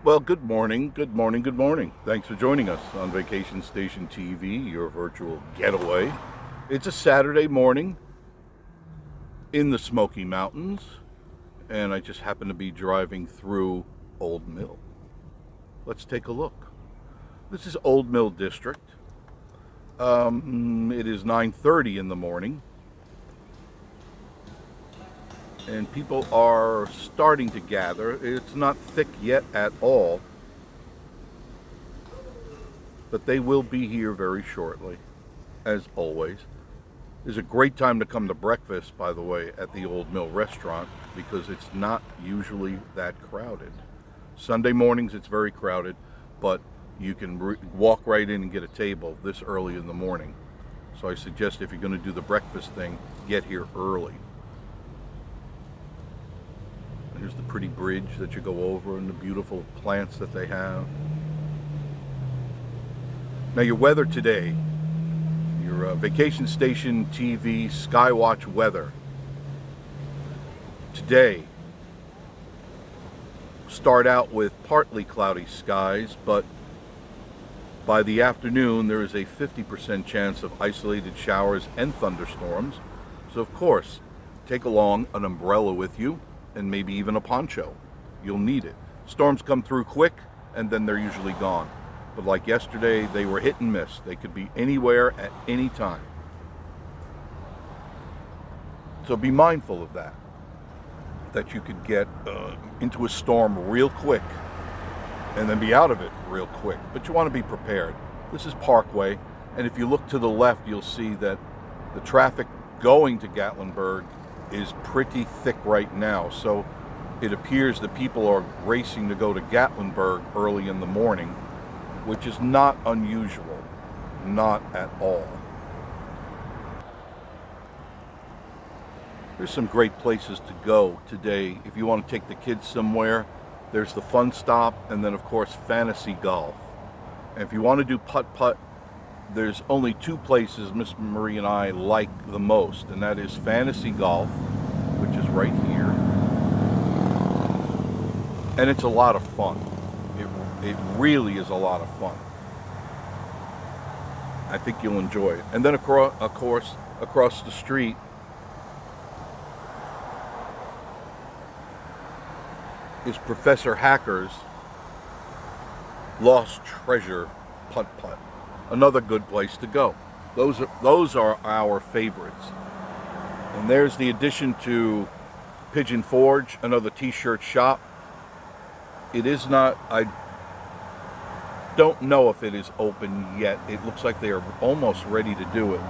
Well, good morning, good morning, good morning. Thanks for joining us on Vacation Station TV, your virtual getaway. It's a Saturday morning in the Smoky Mountains, and I just happen to be driving through Old Mill. Let's take a look. This is Old Mill District. It is 9:30 in the morning, and people are starting to gather. It's not thick yet at all, but they will be here very shortly, as always. It's a great time to come to breakfast, by the way, at the Old Mill restaurant, because it's not usually that crowded. Sunday mornings it's very crowded, but you can walk right in and get a table this early in the morning. So I suggest if you're going to do the breakfast thing, get here early. Here's the pretty bridge that you go over and the beautiful plants that they have. Now your weather today, your Vacation Station TV Skywatch weather. Today, start out with partly cloudy skies, but by the afternoon there is a 50% chance of isolated showers and thunderstorms. So of course, take along an umbrella with you and maybe even a poncho. You'll need it. Storms come through quick and then they're usually gone. But like yesterday, they were hit and miss. They could be anywhere at any time. So be mindful of that you could get into a storm real quick and then be out of it real quick. But you want to be prepared. This is Parkway, and if you look to the left, you'll see that the traffic going to Gatlinburg is pretty thick right now. So it appears that people are racing to go to Gatlinburg early in the morning, which is not unusual, not at all. There's some great places to go today. If you want to take the kids somewhere, there's the Fun Stop, and then of course Fantasy Golf. And if you want to do putt-putt, there's only two places Miss Marie and I like the most, and that is Fantasy Golf, which is right here. And it's a lot of fun. It really is a lot of fun. I think you'll enjoy it. And then of course, across the street, is Professor Hacker's Lost Treasure Putt-Putt. Another good place to go. Those are our favorites. And there's the addition to Pigeon Forge, another t-shirt shop. It is not, I don't know if it is open yet. It looks like they are almost ready to do it.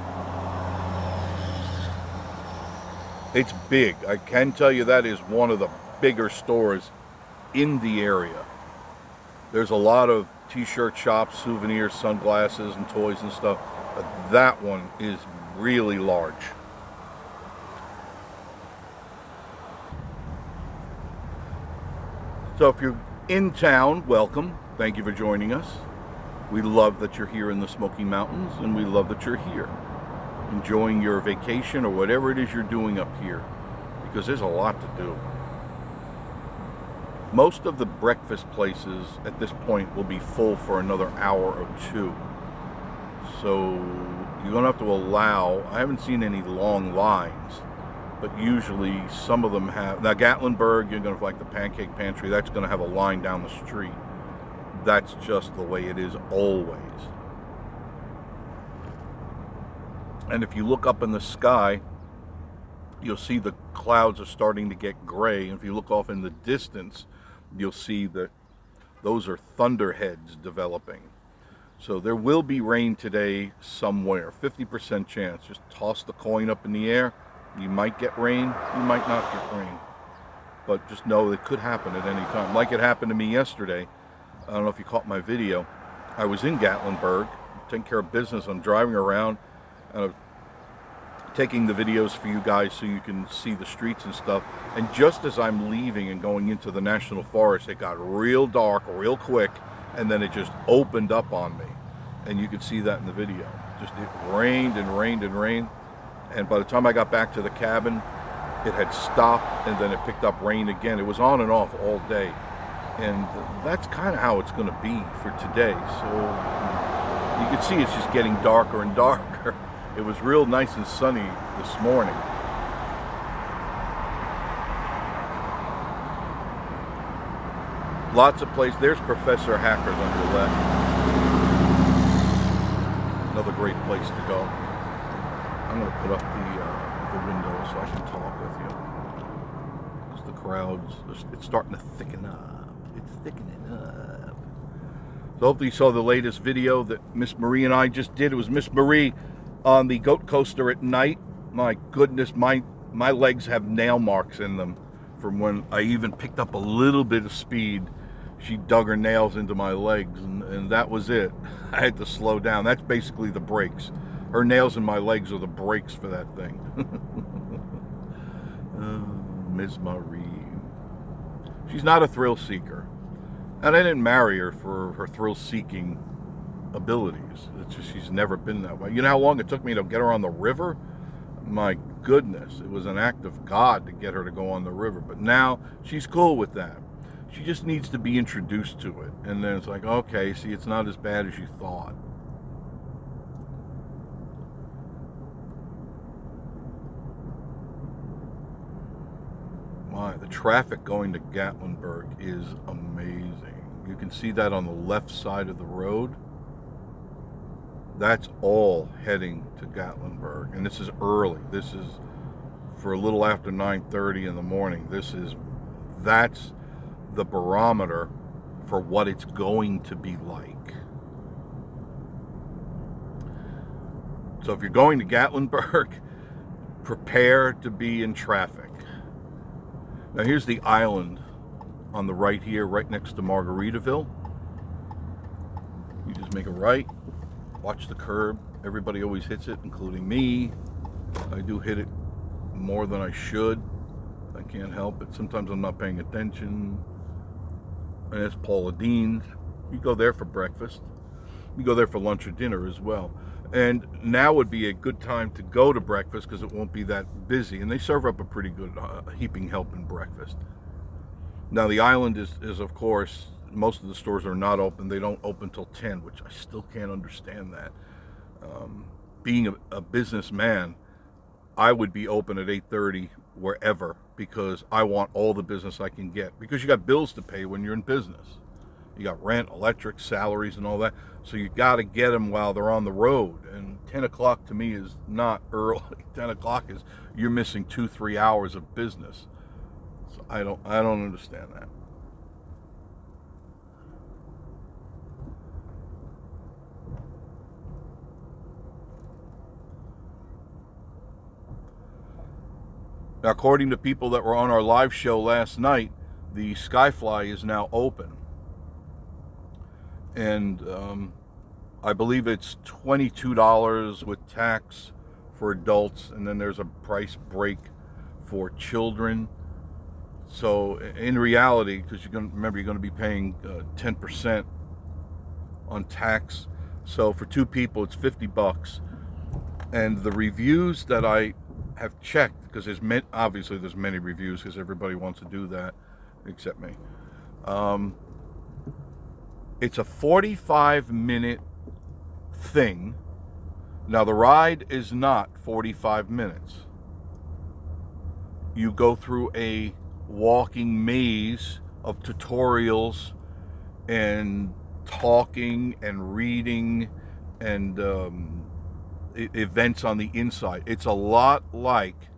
It's big. I can tell you that is one of the bigger stores in the area. There's a lot of t-shirt shops, souvenirs, sunglasses, and toys and stuff, but that one is really large. So if you're in town, welcome. Thank you for joining us. We love that you're here in the Smoky Mountains, and we love that you're here enjoying your vacation or whatever it is you're doing up here, because there's a lot to do. Most of the breakfast places at this point will be full for another hour or two. So you're going to have to allow, I haven't seen any long lines, but usually some of them have. Now Gatlinburg, you're going to like the Pancake Pantry, that's going to have a line down the street. That's just the way it is always. And if you look up in the sky, you'll see the clouds are starting to get gray. And if you look off in the distance, you'll see that those are thunderheads developing. So there will be rain today somewhere, 50% chance. Just toss the coin up in the air. You might get rain, you might not get rain. But just know it could happen at any time. Like it happened to me yesterday. I don't know if you caught my video. I was in Gatlinburg, taking care of business. I'm driving around and I'm taking the videos for you guys so you can see the streets and stuff. And just as I'm leaving and going into the National Forest, it got real dark real quick, and then it just opened up on me. And you could see that in the video. Just it rained and rained and rained. And by the time I got back to the cabin, it had stopped, and then it picked up rain again. It was on and off all day. And that's kind of how it's going to be for today. So you can see it's just getting darker and darker. It was real nice and sunny this morning. Lots of places. There's Professor Hacker's on your left. Another great place to go. I'm going to put up the window so I can talk with you. Because the crowds, it's starting to thicken up. It's thickening up. So hopefully you saw the latest video that Miss Marie and I just did. It was Miss Marie on the goat coaster at night. My goodness, my legs have nail marks in them from when I even picked up a little bit of speed. She dug her nails into my legs, and that was it. I had to slow down. That's basically the brakes. Her nails in my legs are the brakes for that thing. Miss Marie. She's not a thrill seeker. And I didn't marry her for her thrill-seeking abilities. It's just she's never been that way. You know how long it took me to get her on the river? My goodness, it was an act of God to get her to go on the river. But now she's cool with that. She just needs to be introduced to it. And then it's like, okay, see, it's not as bad as you thought. My, the traffic going to Gatlinburg is amazing. You can see that on the left side of the road. That's all heading to Gatlinburg. And this is early. This is for a little after 9:30 in the morning. That's the barometer for what it's going to be like. So if you're going to Gatlinburg, prepare to be in traffic. Now here's the island on the right here, right next to Margaritaville. You just make a right, watch the curb. Everybody always hits it, including me. I do hit it more than I should. I can't help it. Sometimes I'm not paying attention. And it's Paula Dean's. You go there for breakfast. You go there for lunch or dinner as well. And now would be a good time to go to breakfast because it won't be that busy. And they serve up a pretty good heaping helping breakfast. Now the island is of course, most of the stores are not open. They don't open till 10, which I still can't understand that. Being a businessman, I would be open at 8:30 wherever because I want all the business I can get. Because you got bills to pay when you're in business. You got rent, electric, salaries, and all that. So you got to get them while they're on the road. And 10 o'clock to me is not early. 10 o'clock is you're missing 2-3 hours of business. So I don't understand that. Now, according to people that were on our live show last night, the SkyFly is now open. And I believe it's $22 with tax for adults, and then there's a price break for children. So in reality, because you're going to be paying 10% on tax. So for two people, it's $50. And the reviews that I have checked, because obviously there's many reviews because everybody wants to do that except me. It's a 45-minute thing. Now the ride is not 45 minutes. You go through a walking maze of tutorials and talking and reading and events on the inside. It's a lot like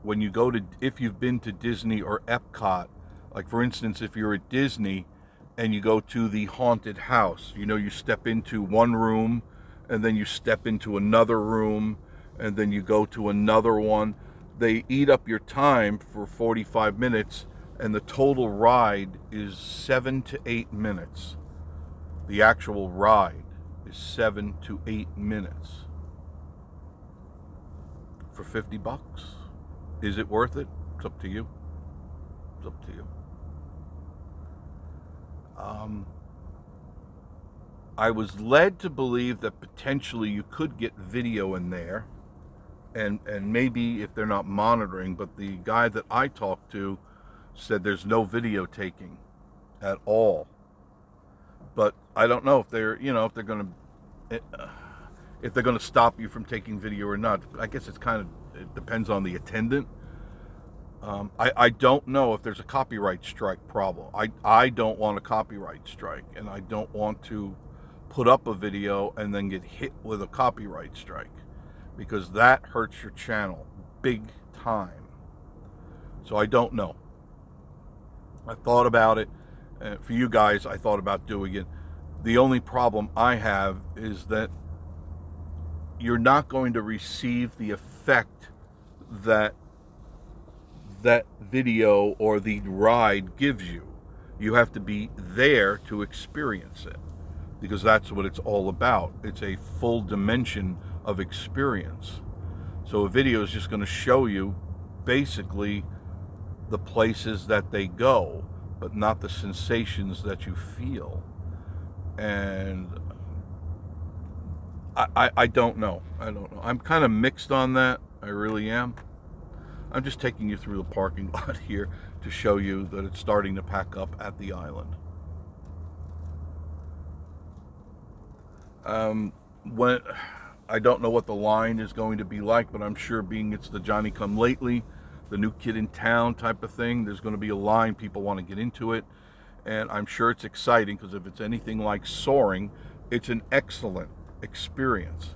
when you go to, if you've been to Disney or Epcot, like for instance, if you're at Disney and you go to the haunted house, you step into one room and then you step into another room and then you go to another one. They eat up your time for 45 minutes and the total ride is 7 to 8 minutes. The actual ride is 7 to 8 minutes for $50. Is it worth it? It's up to you. It's up to you. I was led to believe that potentially you could get video in there, and maybe if they're not monitoring, but the guy that I talked to said there's no video taking. at all. But I don't know if they're, you know, if they're going to stop you from taking video or not. I guess it depends on the attendant. I don't know if there's a copyright strike problem. I don't want a copyright strike, and I don't want to put up a video and then get hit with a copyright strike, because that hurts your channel big time. So I don't know. I thought about it. For you guys, I thought about doing it. The only problem I have is that you're not going to receive the effect that that video or the ride gives you. You have to be there to experience it, because that's what it's all about. It's a full dimension of experience. So a video is just going to show you basically the places that they go, but not the sensations that you feel. And I don't know. I don't know. I'm kind of mixed on that. I really am. I'm just taking you through the parking lot here to show you that it's starting to pack up at the island. When I don't know what the line is going to be like, but I'm sure, being it's the Johnny Come Lately, the new kid in town type of thing, there's going to be a line. People want to get into it, and I'm sure it's exciting, because if it's anything like soaring, it's an excellent experience.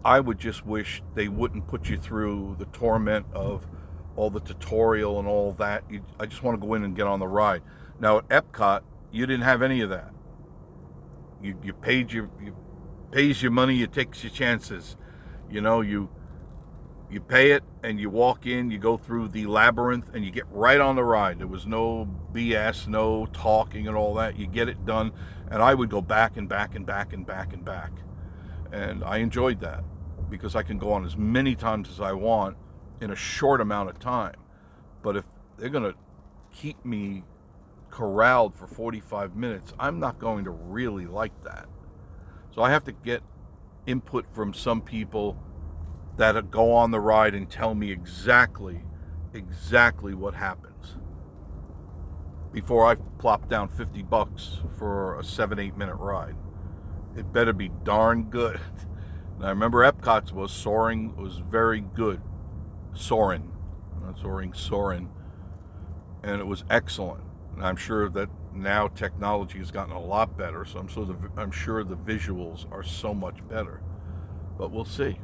I would just wish they wouldn't put you through the torment of all the tutorial and all that. I just want to go in and get on the ride. Now at Epcot, you didn't have any of that. You pays your money, you takes your chances. You know, you pay it and you walk in, you go through the labyrinth, and you get right on the ride. There was no BS, no talking and all that. You get it done, and I would go back and back and back and back and back. And I enjoyed that, because I can go on as many times as I want in a short amount of time. But if they're going to keep me corralled for 45 minutes, I'm not going to really like that. So I have to get input from some people that go on the ride and tell me exactly what happens before I plop down $50 for a 7-8 minute ride. It better be darn good. And I remember Epcot's was soaring, was very good. Soaring, not soaring, soaring. And it was excellent. And I'm sure that now technology has gotten a lot better, so I'm sure the visuals are so much better. But we'll see.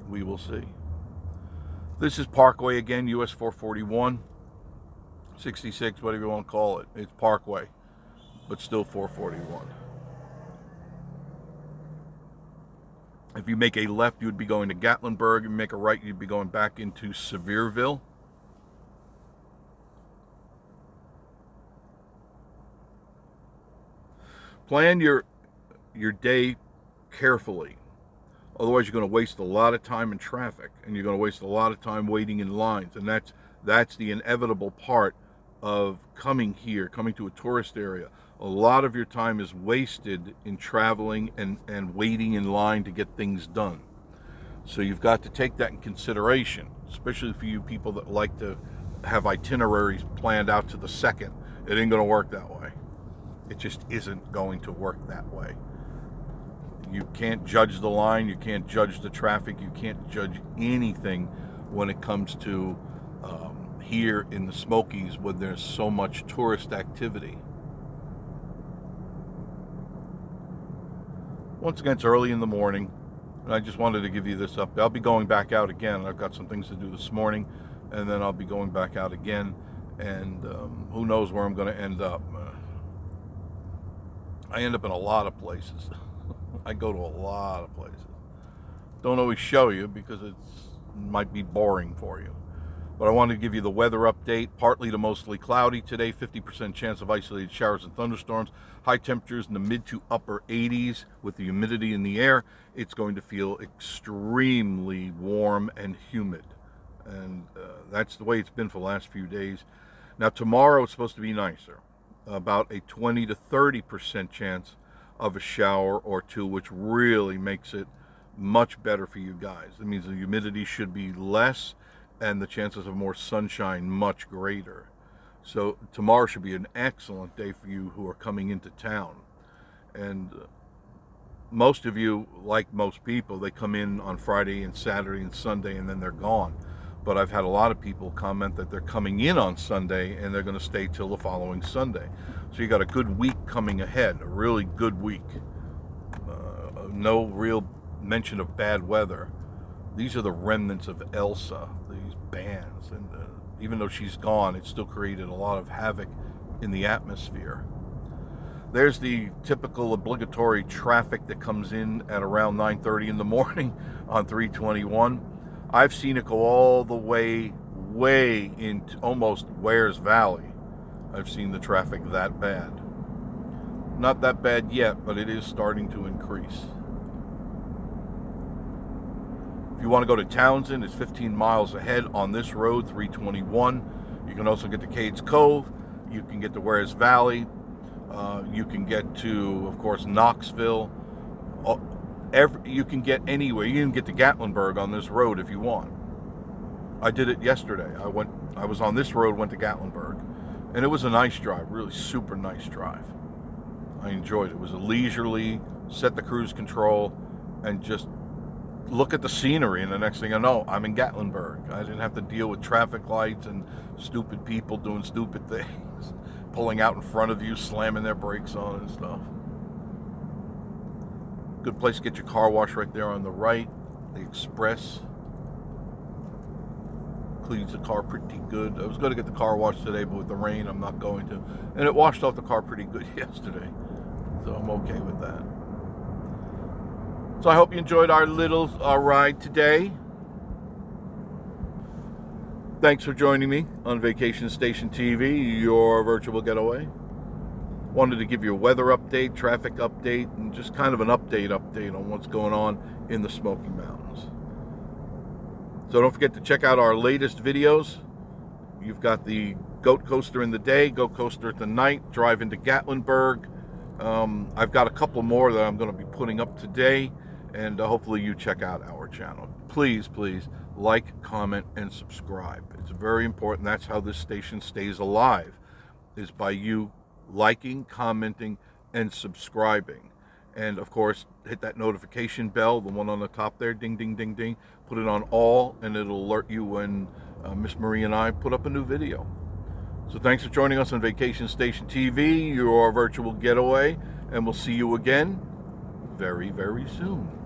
We will see. This is Parkway again, US 441, 66, whatever you want to call it. It's Parkway, but still 441. If you make a left, you would be going to Gatlinburg. If you make a right, you'd be going back into Sevierville. Plan your day carefully. Otherwise, you're going to waste a lot of time in traffic, and you're going to waste a lot of time waiting in lines. And that's the inevitable part of coming here, coming to a tourist area. A lot of your time is wasted in traveling and waiting in line to get things done. So you've got to take that in consideration, especially for you people that like to have itineraries planned out to the second. It ain't going to work that way. It just isn't going to work that way. You can't judge the line, you can't judge the traffic, you can't judge anything when it comes to here in the Smokies, when there's so much tourist activity. Once again, it's early in the morning, and I just wanted to give you this update. I'll be going back out again. I've got some things to do this morning, and then I'll be going back out again, and who knows where I'm going to end up. I end up in a lot of places. I go to a lot of places. Don't always show you because it might be boring for you. But I wanted to give you the weather update. Partly to mostly cloudy today, 50% chance of isolated showers and thunderstorms. High temperatures in the mid to upper 80s with the humidity in the air. It's going to feel extremely warm and humid. And that's the way it's been for the last few days. Now tomorrow it's supposed to be nicer. About a 20 to 30% chance of a shower or two, which really makes it much better for you guys. That means the humidity should be less and the chances of more sunshine much greater. So tomorrow should be an excellent day for you who are coming into town. And most of you, like most people, they come in on Friday and Saturday and Sunday and then they're gone. But I've had a lot of people comment that they're coming in on Sunday and they're going to stay till the following Sunday. So you got a good week coming ahead, a really good week. No real mention of bad weather. These are the remnants of Elsa, these bands. And even though she's gone, it still created a lot of havoc in the atmosphere. There's the typical obligatory traffic that comes in at around 9:30 in the morning on 321. I've seen it go all the way into almost Wares Valley. I've seen the traffic that bad. Not that bad yet, but it is starting to increase. If you want to go to Townsend, it's 15 miles ahead on this road, 321. You can also get to Cades Cove. You can get to Wares Valley. You can get to, of course, Knoxville. You can get anywhere. You can get to Gatlinburg on this road if you want. I did it yesterday. I was on this road, went to Gatlinburg, and it was a nice drive, really super nice drive. I enjoyed it. It was a leisurely, set the cruise control, and just look at the scenery, and the next thing I know, I'm in Gatlinburg. I didn't have to deal with traffic lights and stupid people doing stupid things, pulling out in front of you, slamming their brakes on and stuff. Good place to get your car washed right there on the right. The Express cleans the car pretty good. I was going to get the car washed today, but with the rain, I'm not going to. And it washed off the car pretty good yesterday, so I'm okay with that. So I hope you enjoyed our little ride today. Thanks for joining me on Vacation Station TV, your virtual getaway. Wanted to give you a weather update, traffic update, and just kind of an update on what's going on in the Smoky Mountains. So don't forget to check out our latest videos. You've got the Goat Coaster in the day, Goat Coaster at the night, drive into Gatlinburg. I've got a couple more that I'm going to be putting up today, and hopefully you check out our channel. Please, please like, comment, and subscribe. It's very important. That's how this station stays alive, is by you liking, commenting, and subscribing. And of course, hit that notification bell, the one on the top there, ding, ding, ding, ding. Put it on all, and it'll alert you when Miss Marie and I put up a new video. So thanks for joining us on Vacation Station TV, your virtual getaway, and we'll see you again very, very soon.